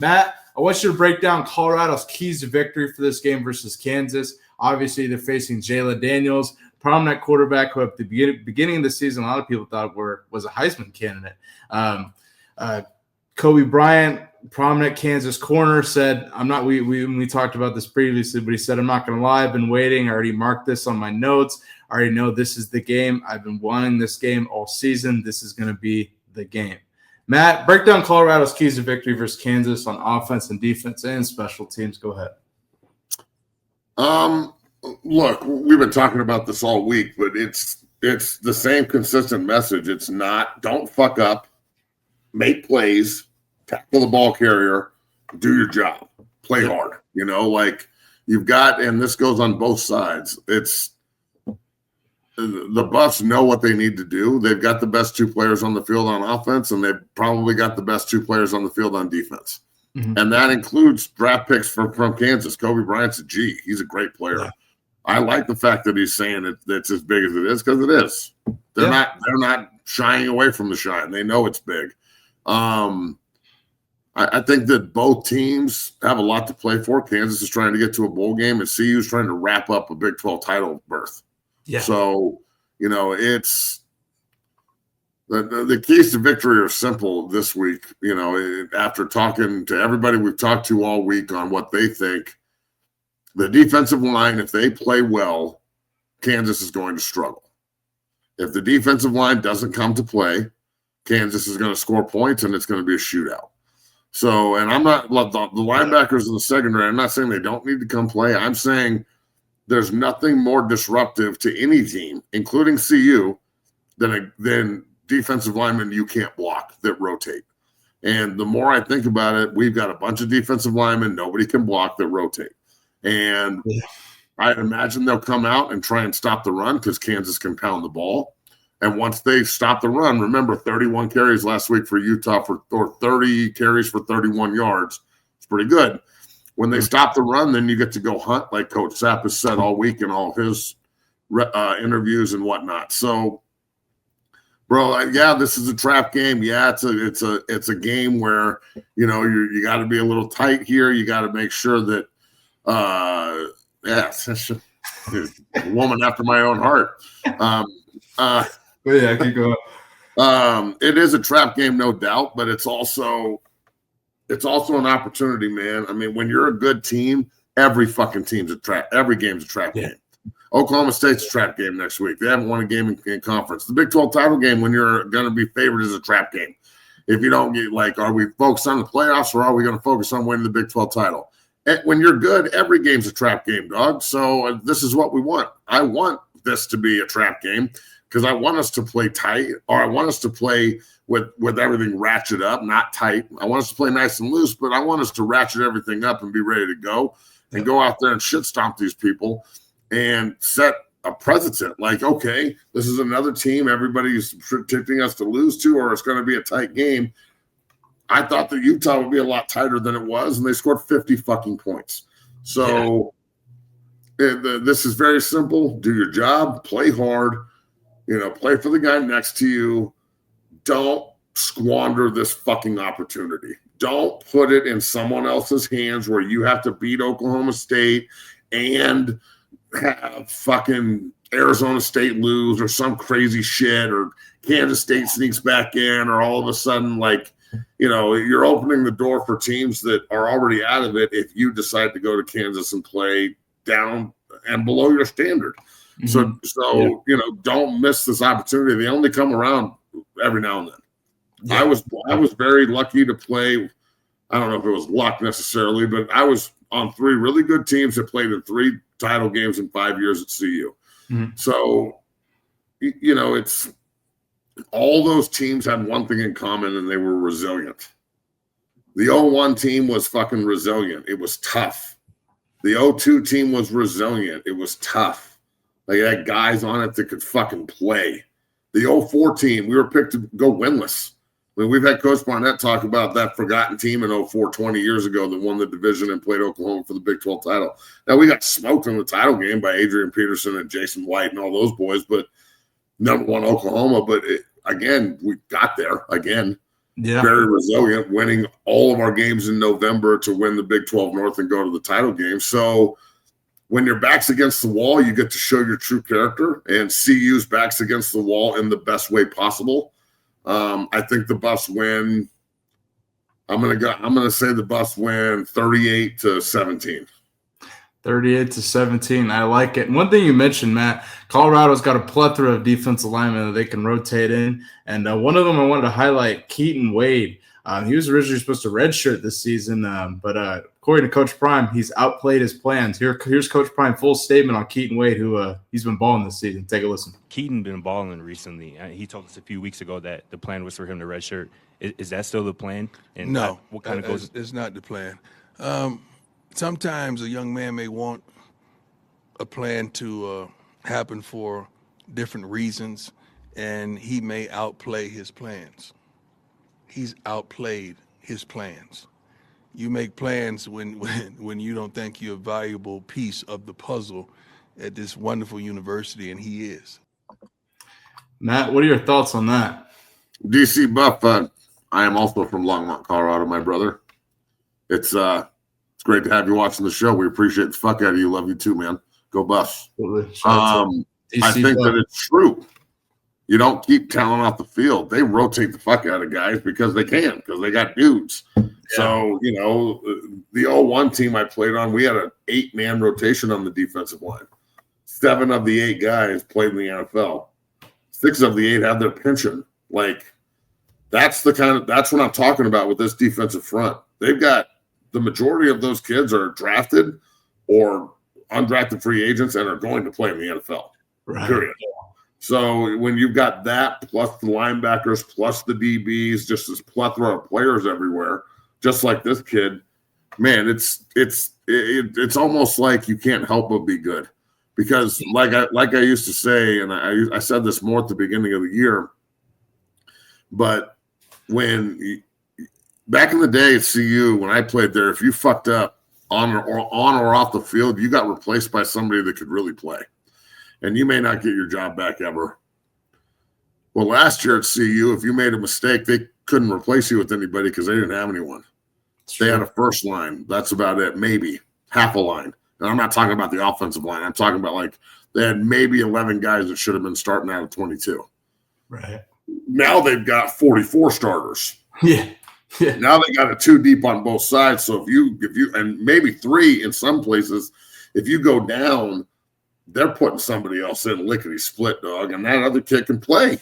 Matt, I want you to break down Colorado's keys to victory for this game versus Kansas. Obviously, they're facing Jalen Daniels, prominent quarterback who at the beginning of the season, a lot of people thought was a Heisman candidate. Kobe Bryant, prominent Kansas corner, said, we talked about this previously, but he said, I'm not going to lie. I've been waiting. I already marked this on my notes. I already know this is the game. I've been wanting this game all season. This is going to be the game. Matt, break down Colorado's keys to victory versus Kansas on offense and defense and special teams. Go ahead. Look, we've been talking about this all week, but it's the same consistent message. It's not, don't fuck up, make plays, tackle the ball carrier, do your job, play hard. Like you've got, and this goes on both sides. It's the Buffs know what they need to do. They've got the best two players on the field on offense, and they've probably got the best two players on the field on defense. Mm-hmm. And that includes draft picks from Kansas. Kobe Bryant's a G. He's a great player. Yeah. I like the fact that he's saying it's as big as it is because it is. They're not shying away from the shine. They know it's big. I think that both teams have a lot to play for. Kansas is trying to get to a bowl game, and CU is trying to wrap up a Big 12 title berth. Yeah. So, it's the keys to victory are simple this week. After talking to everybody we've talked to all week on what they think, the defensive line, if they play well, Kansas is going to struggle. If the defensive line doesn't come to play, Kansas is going to score points, and it's going to be a shootout. So, and I'm not – the linebackers in the secondary, I'm not saying they don't need to come play. I'm saying there's nothing more disruptive to any team, including CU, than defensive linemen you can't block that rotate. And the more I think about it, we've got a bunch of defensive linemen nobody can block that rotate. And I imagine they'll come out and try and stop the run because Kansas can pound the ball. And once they stop the run, remember 31 carries last week for Utah or 30 carries for 31 yards. It's pretty good. When they stop the run, then you get to go hunt, like Coach Sapp has said all week in all his interviews and whatnot. So, bro, this is a trap game. Yeah, it's a game where you got to be a little tight here. You got to make sure that a woman after my own heart. Keep going. It is a trap game, no doubt, but it's also an opportunity, man. I mean, when you're a good team, every fucking team's a trap. Every game's a trap game. Oklahoma State's a trap game next week. They haven't won a game in conference. The Big 12 title game, when you're going to be favored, is a trap game. If you don't get, are we focused on the playoffs or are we going to focus on winning the Big 12 title? When you're good, every game's a trap game, dog. So this is what we want. I want this to be a trap game because I want us to play tight, or I want us to play with everything ratchet up, not tight. I want us to play nice and loose, but I want us to ratchet everything up and be ready to go and go out there and shit stomp these people and set a precedent. Like, okay, this is another team everybody's predicting us to lose to, or it's going to be a tight game. I thought that Utah would be a lot tighter than it was, and they scored 50 fucking points. So this is very simple. Do your job, play hard, play for the guy next to you. Don't squander this fucking opportunity. Don't put it in someone else's hands where you have to beat Oklahoma State and have fucking Arizona State lose or some crazy shit, or Kansas State sneaks back in, or all of a sudden, you're opening the door for teams that are already out of it if you decide to go to Kansas and play down and below your standard. Mm-hmm. So don't miss this opportunity. They only come around every now and then. Yeah. I was very lucky to play. I don't know if it was luck necessarily, but I was on 3 really good teams that played in 3 title games in 5 years at CU. Mm-hmm. So, it's all those teams had one thing in common, and they were resilient. The 0-1 team was fucking resilient. It was tough. The 0-2 team was resilient. It was tough. They had guys on it that could fucking play. The 0-4 team, we were picked to go winless. I mean, we've had Coach Barnett talk about that forgotten team in 0-4 20 years ago that won the division and played Oklahoma for the Big 12 title. Now, we got smoked in the title game by Adrian Peterson and Jason White and all those boys, but number 1 Oklahoma. But again, we got there again. Yeah. Very resilient, winning all of our games in November to win the Big 12 North and go to the title game. So when your back's against the wall, you get to show your true character, and CU's back's against the wall in the best way possible. I think the Buffs win. I'm gonna say the Buffs win 38-17. 38-17. I like it. And one thing you mentioned, Matt, Colorado's got a plethora of defensive linemen that they can rotate in. And one of them I wanted to highlight, Keaton Wade. He was originally supposed to redshirt this season, but according to Coach Prime, he's outplayed his plans. Here's Coach Prime full statement on Keaton Wade, who he's been balling this season. Take a listen. Keaton been balling recently. He told us a few weeks ago that the plan was for him to redshirt. Is that still the plan? And no, what kind of goes? It's not the plan. Sometimes a young man may want a plan to happen for different reasons, and he may outplay his plans. He's outplayed his plans. You make plans when you don't think you're a valuable piece of the puzzle at this wonderful university, and he is. Matt, what are your thoughts on that? DC Buff, I am also from Longmont, Colorado, my brother. It's great to have you watching the show. We appreciate the fuck out of you. Love you too, man. Go Buffs. I think that it's true. You don't keep talent off the field. They rotate the fuck out of guys because they can, because they got dudes. Yeah. So, the 01 team I played on, we had an 8-man rotation on the defensive line. 7 of the 8 guys played in the NFL. 6 of the 8 had their pension. That's what I'm talking about with this defensive front. They've got the majority of those kids are drafted or undrafted free agents and are going to play in the NFL. Right. Period. So when you've got that plus the linebackers plus the DBs, just this plethora of players everywhere, just like this kid, man, it's almost like you can't help but be good, because like I used to say, and I said this more at the beginning of the year, but back in the day at CU when I played there, if you fucked up on or off the field, you got replaced by somebody that could really play. And you may not get your job back ever. Well, last year at CU, if you made a mistake, they couldn't replace you with anybody because they didn't have anyone. They had a first line. That's about it. Maybe half a line. And I'm not talking about the offensive line. I'm talking about they had maybe 11 guys that should have been starting out of 22. Right. Now they've got 44 starters. Yeah. Now they got a 2 deep on both sides. So if you and maybe 3 in some places, if you go down, they're putting somebody else in lickety split, dog, and that other kid can play.